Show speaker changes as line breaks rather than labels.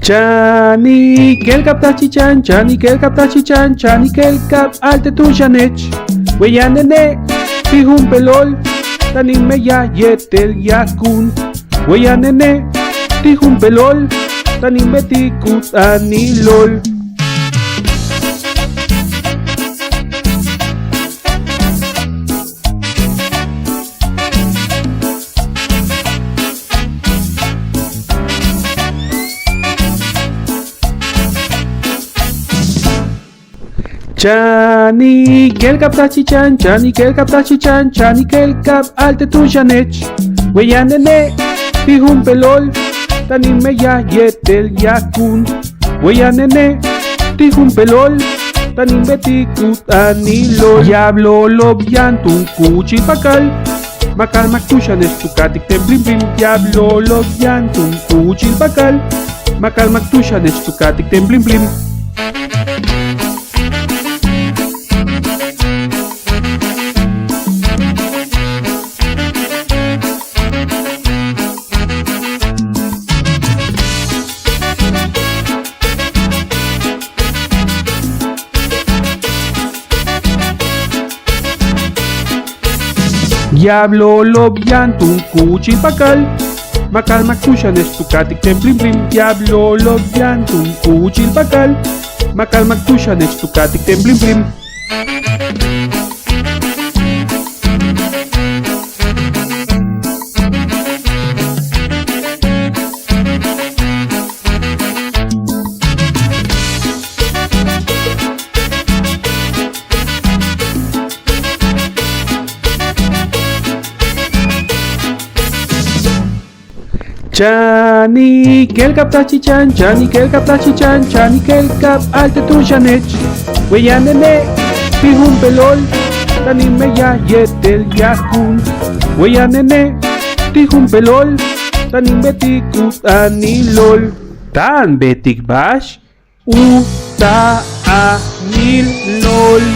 Chani kelkap tachichan, chani kelkap tachichan, chani kelkap alte tuchanech. Weyanene, tihun pelol, tanin meya yetel yakun. Weyanene, tihun pelol, tanin betikut anilol. Chani kelkap tachichan, chani kelkap tachichan, chani kelkap alte tuchanech. Weyanene, tihun pelol, tanin meya yetel yakun. Weyanene, tihun pelol, tanin betikut anilol. Diablo lobyan tun kuchilpakal, makal maktushanech tukatik temblim blim. Diablo lobyan tun kuchilpakal, makal maktushanech tukatik temblim blim. Diablo lobyan tun kuchilpakal, makal maktushanech tukatik temblim blim. Diablo lobyan tun kuchilpakal, makal maktushanech tukatik temblim blim. Chani kelkap tachichan, chani kelkap tachichan, chani kelkap alte tuchanech. Weyanene, tihun pelol, tanin meya yetel yakun. Weyanene, tihun pelol, tanin betikut anilol. Tan betik bash, uta anilol.